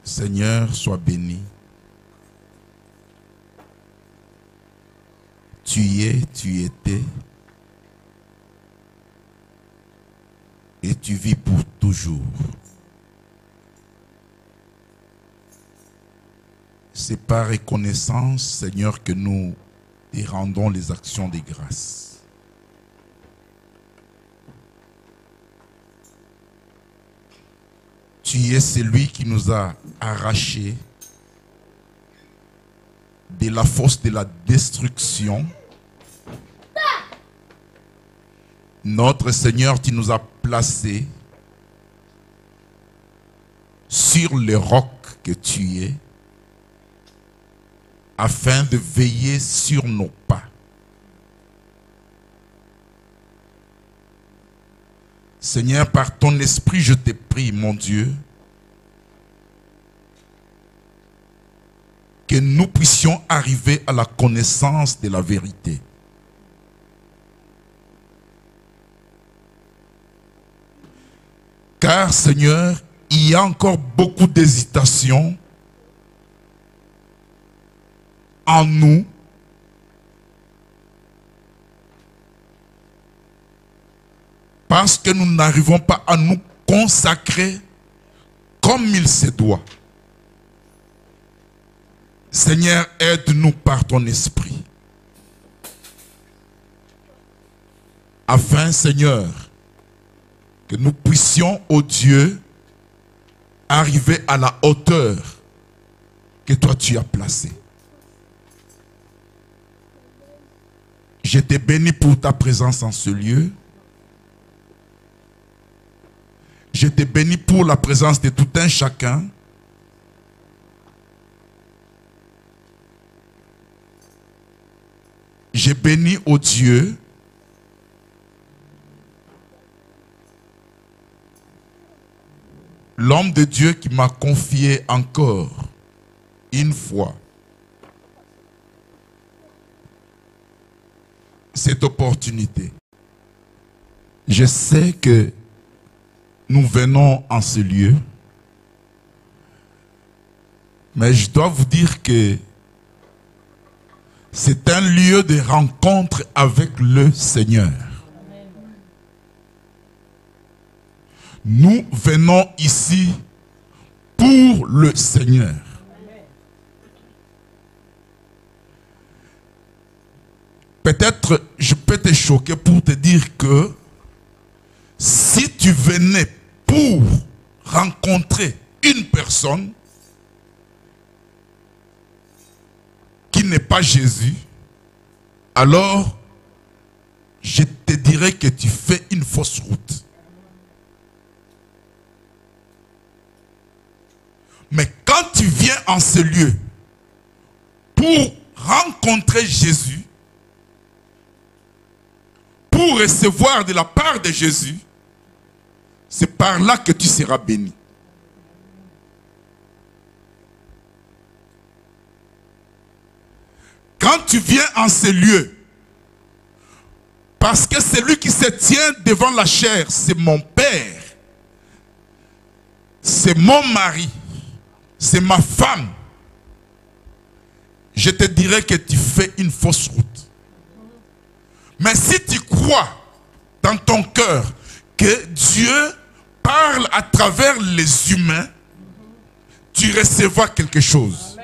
Seigneur, sois béni. Tu y es, tu y étais. Et tu vis pour toujours. C'est par reconnaissance, Seigneur, que nous te rendons les actions de grâce. Tu es celui qui nous a arrachés de la fosse de la destruction. Notre Seigneur, tu nous as placés sur le roc que tu es, afin de veiller sur nos pas. Seigneur, par ton esprit, je te prie, mon Dieu, que nous puissions arriver à la connaissance de la vérité. Car, Seigneur, il y a encore beaucoup d'hésitation en nous. Parce que nous n'arrivons pas à nous consacrer comme il se doit. Seigneur, aide-nous par ton esprit. Afin, Seigneur, que nous puissions, ô Dieu, arriver à la hauteur que toi tu as placée. Je te bénis pour ta présence en ce lieu. Je te bénis pour la présence de tout un chacun. Je bénis, ô Dieu, l'homme de Dieu qui m'a confié encore une fois cette opportunité. Je sais que nous venons en ce lieu, mais je dois vous dire que c'est un lieu de rencontre avec le Seigneur. Nous venons ici pour le Seigneur. Peut-être je peux te choquer pour te dire que si tu venais pour rencontrer une personne qui n'est pas Jésus, alors je te dirais que tu fais une fausse route. Mais quand tu viens en ce lieu pour rencontrer Jésus, pour recevoir de la part de Jésus, c'est par là que tu seras béni. Quand tu viens en ce lieu, parce que celui qui se tient devant la chair, c'est mon Père, c'est mon mari, c'est ma femme, je te dirais que tu fais une fausse route. Mais si tu crois dans ton cœur que Dieu parle à travers les humains, tu recevras quelque chose.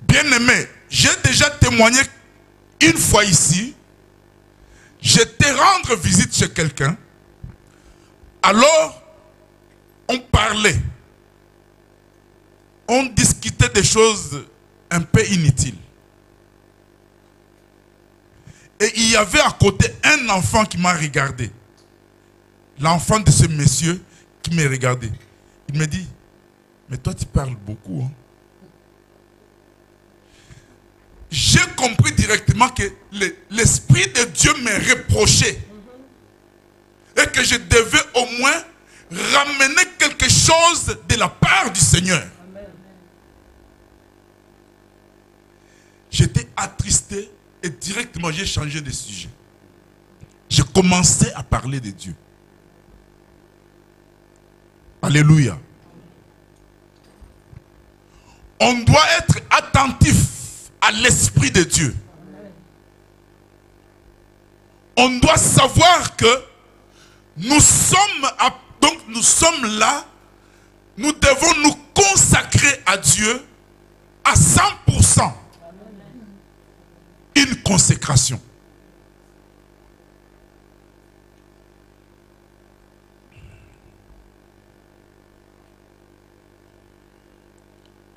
Bien-aimé, j'ai déjà témoigné une fois ici. J'étais rendre visite chez quelqu'un. Alors, on parlait. On discutait des choses un peu inutiles. Et il y avait à côté un enfant qui m'a regardé. L'enfant de ce monsieur qui m'a regardé. Il me dit, mais toi tu parles beaucoup. Hein? J'ai compris directement que l'Esprit de Dieu me reprochait. Et que je devais au moins ramener quelque chose de la part du Seigneur. J'étais attristé et directement j'ai changé de sujet. J'ai commencé à parler de Dieu. Alléluia. On doit être attentif à l'Esprit de Dieu. On doit savoir que nous sommes là, nous devons nous consacrer à Dieu à 100%. Une consécration.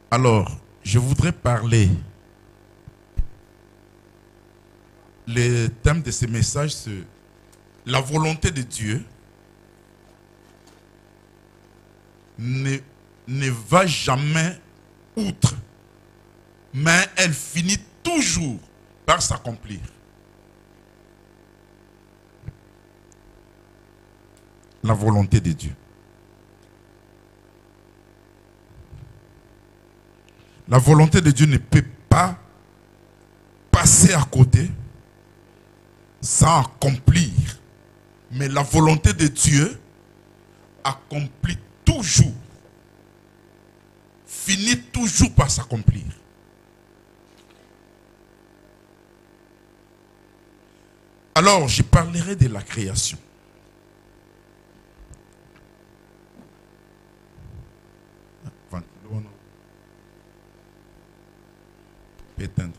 Alors, je voudrais parler. Le thème de ce message, c'est la volonté de Dieu ne va jamais outre, mais elle finit toujours par s'accomplir. La volonté de Dieu. La volonté de Dieu ne peut pas passer à côté sans accomplir. Mais la volonté de Dieu accomplit toujours, finit toujours par s'accomplir. Alors, je parlerai de la création. Éteindre.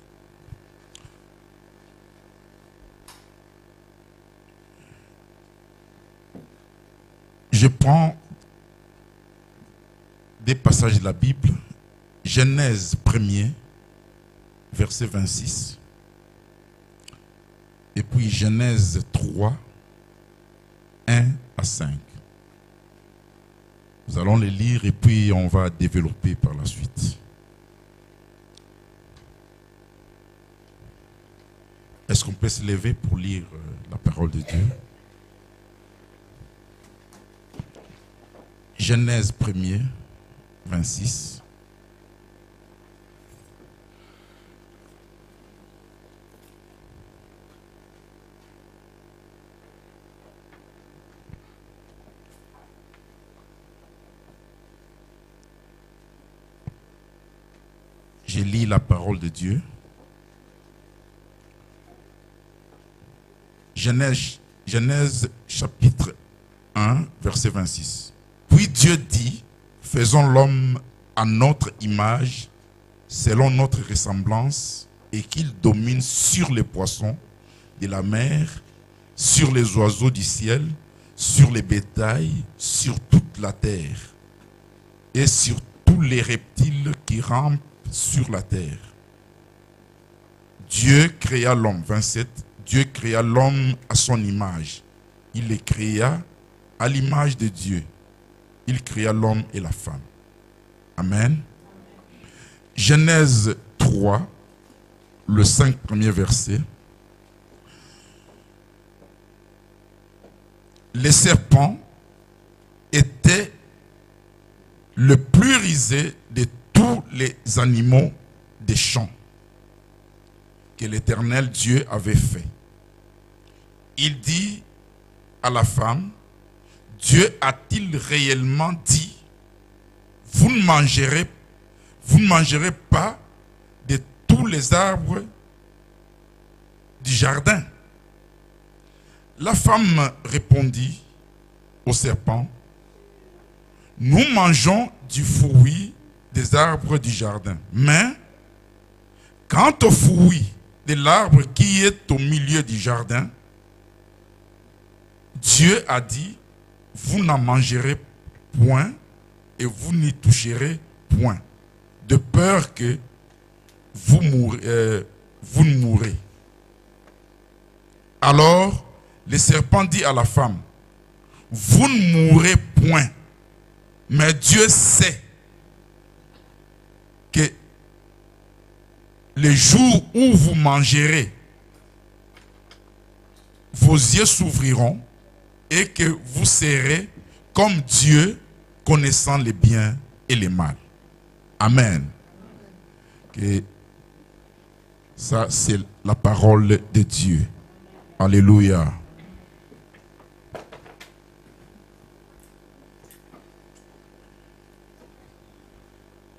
Je prends des passages de la Bible. Genèse 1er, verset 26. Et puis Genèse 3, 1 à 5. Nous allons les lire et puis on va développer par la suite. Est-ce qu'on peut se lever pour lire la parole de Dieu? Genèse 1er, 26. Je lis la parole de Dieu. Genèse chapitre 1, verset 26. Puis Dieu dit, faisons l'homme à notre image, selon notre ressemblance, et qu'il domine sur les poissons de la mer, sur les oiseaux du ciel, sur les bétails, sur toute la terre, et sur tous les reptiles qui rampent sur la terre. Dieu créa l'homme, 27. Dieu créa l'homme à son image. Il les créa à l'image de Dieu. Il créa l'homme et la femme. Amen. Genèse 3, le 5 premier verset. Le serpent était le plus rusé de tous les animaux des champs que l'Éternel Dieu avait fait. Il dit à la femme, Dieu a-t-il réellement dit, vous ne mangerez pas de tous les arbres du jardin? La femme répondit au serpent, nous mangeons du fruit des arbres du jardin, mais quant au fruit de l'arbre qui est au milieu du jardin, Dieu a dit, vous n'en mangerez point et vous n'y toucherez point, de peur que vous ne mourrez. Alors, le serpent dit à la femme, vous ne mourrez point, mais Dieu sait que le jour où vous mangerez, vos yeux s'ouvriront et que vous serez comme Dieu, connaissant les biens et les mal. Amen. Que ça, c'est la parole de Dieu. Alléluia.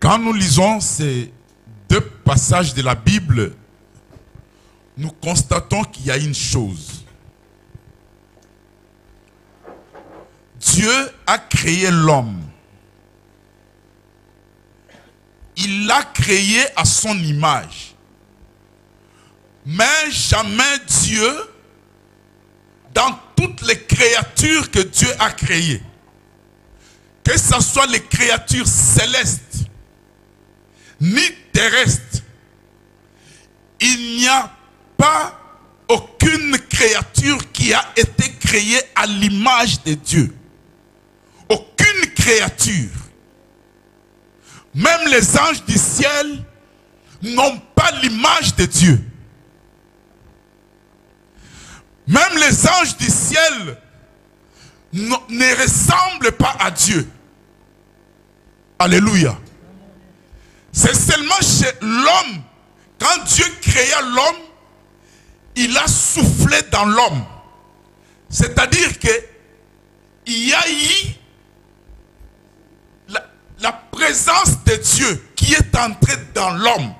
Quand nous lisons ces deux passages de la Bible, nous constatons qu'il y a une chose. Dieu a créé l'homme. Il l'a créé à son image. Mais jamais Dieu, dans toutes les créatures que Dieu a créées, que ce soit les créatures célestes, ni terrestres, il n'y a pas aucune créature qui a été créée à l'image de Dieu. Aucune créature. Même les anges du ciel n'ont pas l'image de Dieu. Même les anges du ciel ne ressemblent pas à Dieu. Alléluia. C'est seulement chez l'homme, quand Dieu créa l'homme, il a soufflé dans l'homme. C'est-à-dire que il y a eu la présence de Dieu qui est entrée dans l'homme.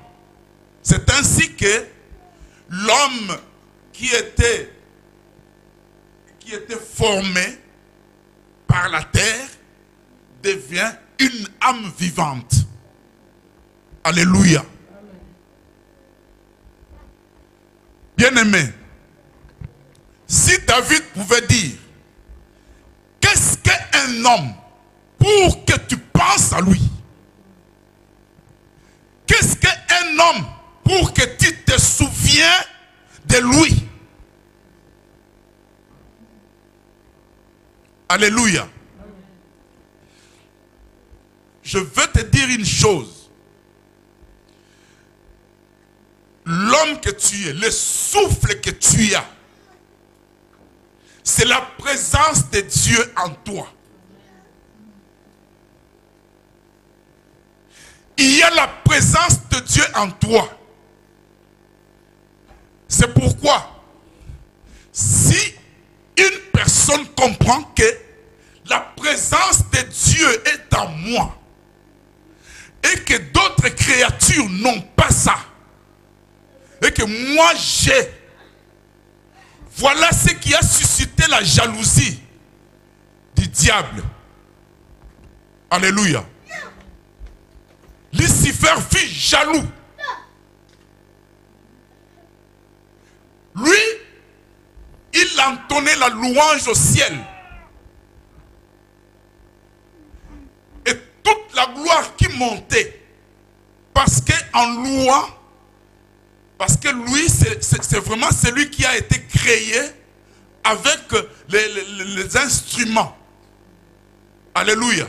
C'est ainsi que l'homme qui était formé par la terre devient une âme vivante. Alléluia. Bien-aimé, si David pouvait dire, qu'est-ce qu'un homme pour que tu penses à lui? Qu'est-ce qu'un homme pour que tu te souviens de lui? Alléluia. Je veux te dire une chose. L'homme que tu es, le souffle que tu as, c'est la présence de Dieu en toi. Il y a la présence de Dieu en toi. C'est pourquoi, si une personne comprend que la présence de Dieu est en moi et que d'autres créatures n'ont pas ça, et que moi j'ai, voilà ce qui a suscité la jalousie du diable. Alléluia. Lucifer fut jaloux. Lui, il entonnait la louange au ciel. Et toute la gloire qui montait. Parce qu'en louant, parce que lui, c'est vraiment celui qui a été créé avec les instruments. Alléluia.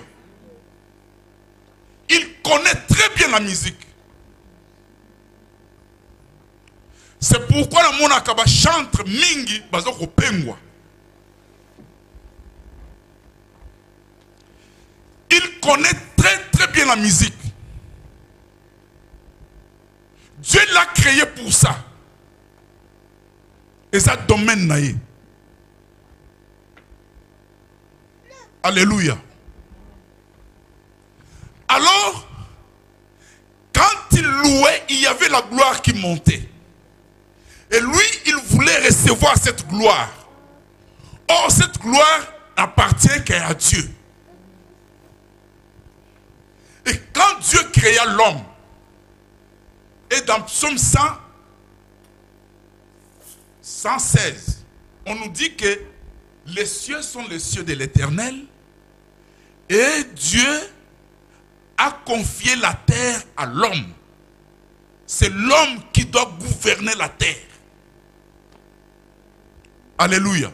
Il connaît très bien la musique. C'est pourquoi le monde akaba chante mingi bazoko pengwa. Il connaît très bien la musique. Dieu l'a créé pour ça. Et ça domaine naïe. Alléluia. Alors, quand il louait, il y avait la gloire qui montait. Et lui, il voulait recevoir cette gloire. Or, cette gloire n'appartient qu'à Dieu. Et quand Dieu créa l'homme, et dans Psaume 116, on nous dit que les cieux sont les cieux de l'Éternel et Dieu a confié la terre à l'homme. C'est l'homme qui doit gouverner la terre. Alléluia.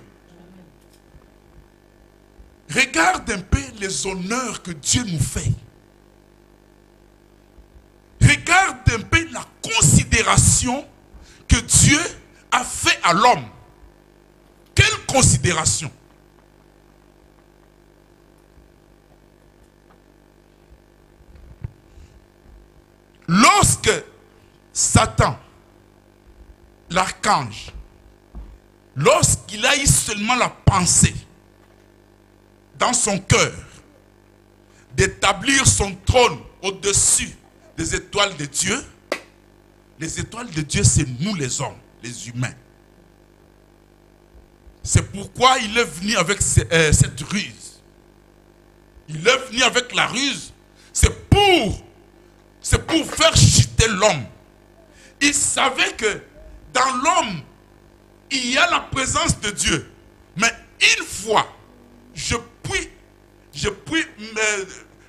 Regarde un peu les honneurs que Dieu nous fait. Regarde un peu la considération que Dieu a fait à l'homme. Quelle considération? Lorsque Satan, l'archange, lorsqu'il a eu seulement la pensée dans son cœur d'établir son trône au-dessus des étoiles de Dieu. Les étoiles de Dieu, c'est nous les hommes, les humains. C'est pourquoi il est venu avec cette ruse. Il est venu avec la ruse. C'est pour faire chuter l'homme. Il savait que dans l'homme, il y a la présence de Dieu. Mais une fois, je puis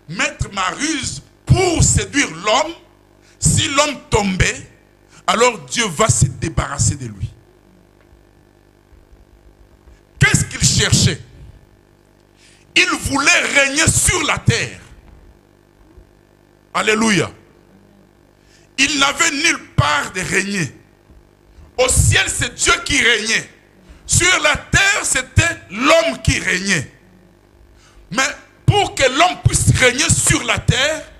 mettre ma ruse pour séduire l'homme. Si l'homme tombait, alors Dieu va se débarrasser de lui. Qu'est-ce qu'il cherchait? Il voulait régner sur la terre. Alléluia. Il n'avait nulle part de régner. Au ciel, c'est Dieu qui régnait. Sur la terre, c'était l'homme qui régnait. Mais pour que l'homme puisse régner sur la terre,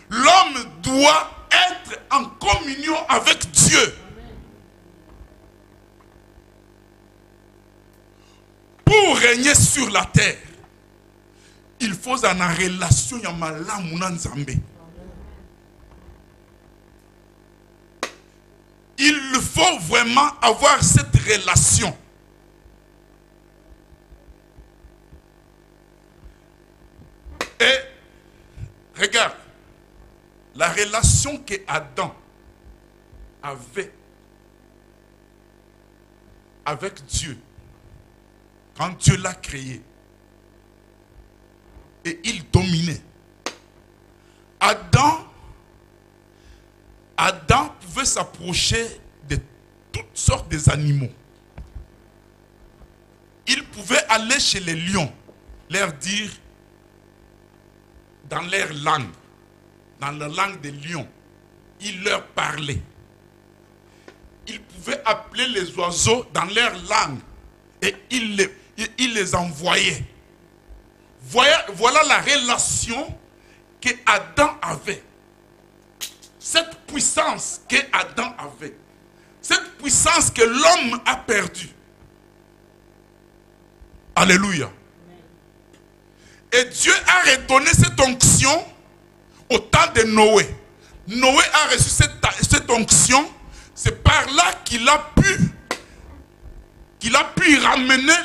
l'homme doit être en communion avec Dieu. Pour régner sur la terre, il faut en relation avec il faut vraiment avoir cette relation. Et regarde, la relation que Adam avait avec Dieu, quand Dieu l'a créé, et il dominait. Adam pouvait s'approcher de toutes sortes d'animaux. Il pouvait aller chez les lions, leur dire, dans leur langue, dans la langue des lions, il leur parlait. Il pouvait appeler les oiseaux dans leur langue et il les envoyait. Voilà la relation que Adam avait. Cette puissance que Adam avait. Cette puissance que l'homme a perdue. Alléluia. Et Dieu a redonné cette onction au temps de Noé. Noé a reçu cette onction. C'est par là qu'il a pu ramener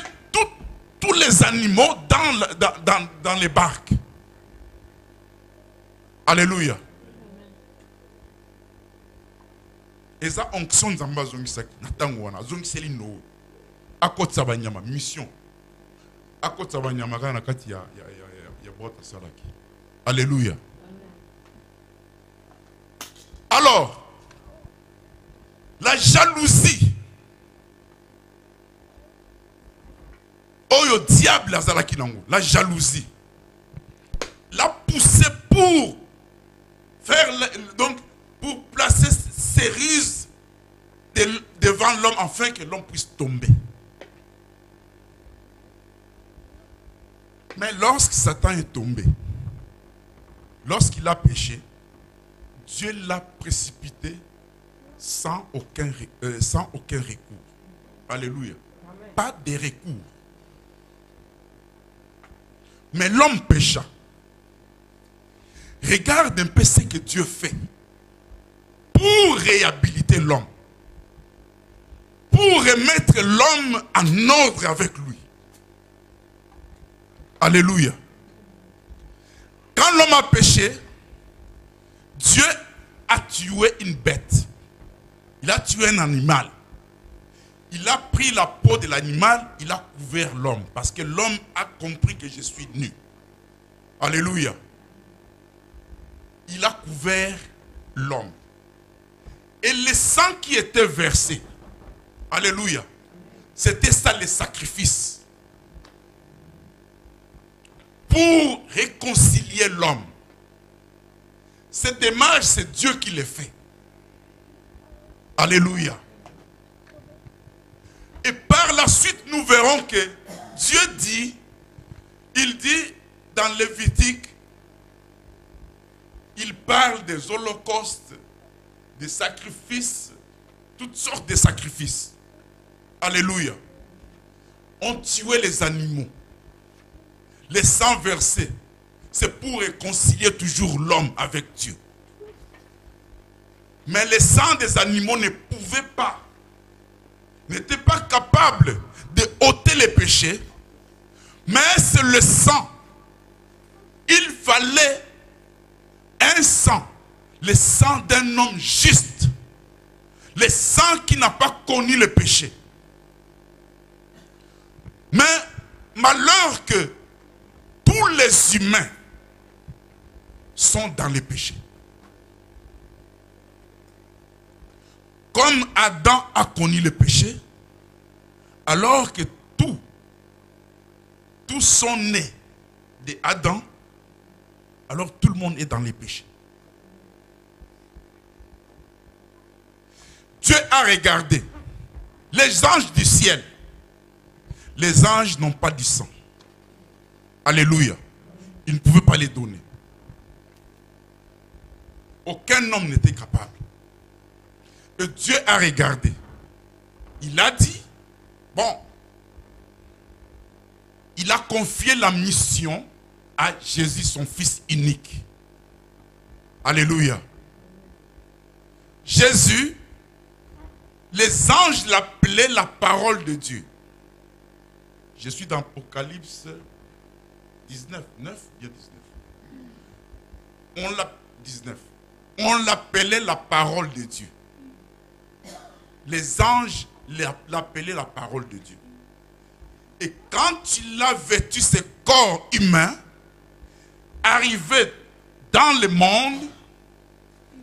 tous les animaux dans les barques. Alléluia. Et ça, onction nzamba zongisaki natangoana zongiseli Noé. Akotsa banyama mission. Akotsa banyama kana kati ya bota salaki. Alléluia. Alors, la jalousie. Oyo diable azalaki nango, la jalousie. L'a poussé pour faire donc pour placer ses ruses devant l'homme afin que l'homme puisse tomber. Mais lorsque Satan est tombé, lorsqu'il a péché, Dieu l'a précipité sans aucun recours. Alléluia. Amen. Pas de recours. Mais l'homme pécha. Regarde un peu ce que Dieu fait pour réhabiliter l'homme. Pour remettre l'homme en ordre avec lui. Alléluia. Quand l'homme a péché, Dieu a tué une bête. Il a tué un animal. Il a pris la peau de l'animal, il a couvert l'homme. Parce que l'homme a compris que je suis nu. Alléluia. Il a couvert l'homme. Et le sang qui était versé, alléluia, c'était ça le sacrifice. Pour réconcilier l'homme. Cette démarche, c'est Dieu qui le fait. Alléluia. Et par la suite, nous verrons que Dieu dit, il dit dans Lévitique, il parle des holocaustes, des sacrifices, toutes sortes de sacrifices. Alléluia. On tuait les animaux. Les sang versés, c'est pour réconcilier toujours l'homme avec Dieu. Mais le sang des animaux ne pouvait pas, n'était pas capable de ôter les péchés. Mais c'est le sang. Il fallait un sang, le sang d'un homme juste, le sang qui n'a pas connu le péché. Mais malheur que tous les humains sont dans les péchés. Comme Adam a connu le péché, alors que tous sont nés d'Adam, alors tout le monde est dans les péchés. Dieu a regardé les anges du ciel. Les anges n'ont pas du sang. Alléluia. Ils ne pouvaient pas les donner. Aucun homme n'était capable. Et Dieu a regardé. Il a dit, bon, il a confié la mission à Jésus, son fils unique. Alléluia. Jésus, les anges l'appelaient la parole de Dieu. Je suis dans Apocalypse 19, 9, il y a 19. On l'appelait la parole de Dieu. Les anges l'appelaient la parole de Dieu. Et quand il a vêtu ce corps humain, arrivé dans le monde,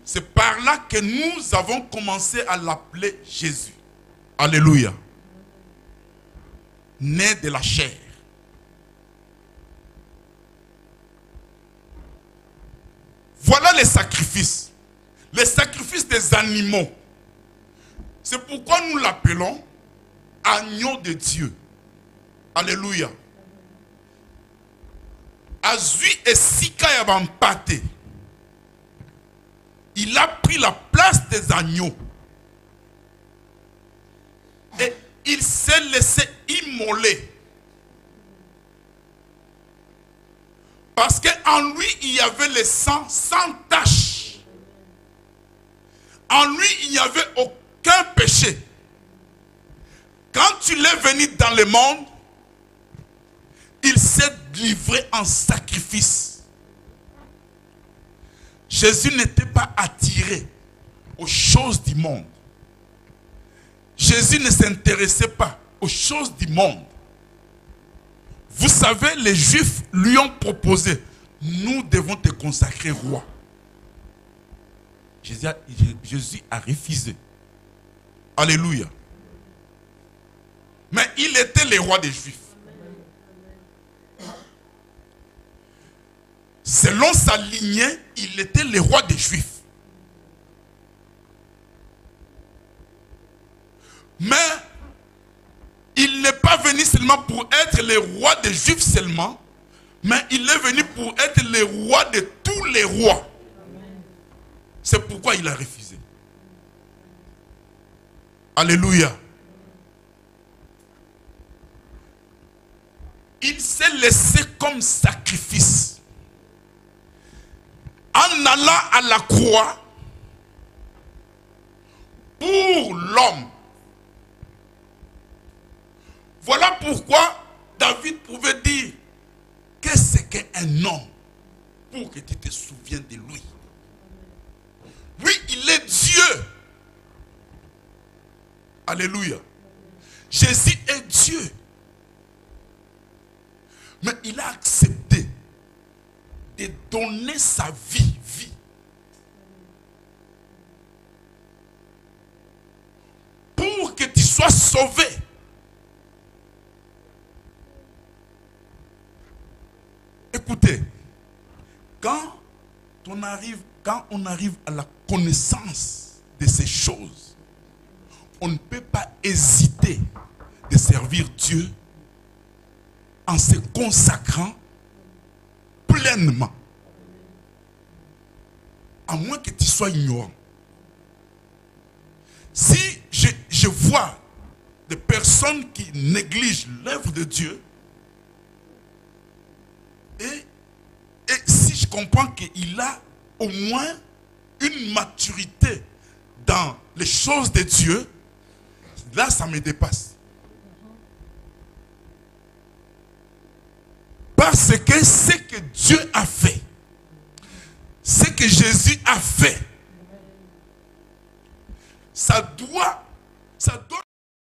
c'est par là que nous avons commencé à l'appeler Jésus. Alléluia. Né de la chair. Voilà les sacrifices. Les sacrifices des animaux. C'est pourquoi nous l'appelons agneau de Dieu. Alléluia. Azui et Sika Yabampate. Il a pris la place des agneaux. Et il s'est laissé immoler. Parce qu'en lui, il y avait le sang sans tache. En lui, il n'y avait aucun péché. Quand il est venu dans le monde, il s'est livré en sacrifice. Jésus n'était pas attiré aux choses du monde. Jésus ne s'intéressait pas aux choses du monde. Vous savez, les Juifs lui ont proposé, nous devons te consacrer roi. Jésus a refusé. Alléluia. Mais il était le roi des Juifs. Selon sa lignée, il était le roi des Juifs. Mais il n'est pas venu seulement pour être le roi des Juifs seulement, mais il est venu pour être le roi de tous les rois. C'est pourquoi il a refusé. Alléluia. Il s'est laissé comme sacrifice. En allant à la croix pour l'homme. Voilà pourquoi David pouvait dire, qu'est-ce qu'un homme pour que tu te souviennes de lui. Oui, il est Dieu. Alléluia. Jésus est Dieu. Mais il a accepté de donner sa vie. Pour que tu sois sauvé. Écoutez, quand on arrive à la connaissance de ces choses, on ne peut pas hésiter de servir Dieu en se consacrant pleinement. À moins que tu sois ignorant. Si je vois des personnes qui négligent l'œuvre de Dieu, et comprends qu'il a au moins une maturité dans les choses de Dieu, là, ça me dépasse. Parce que ce que Dieu a fait, ce que Jésus a fait, ça doit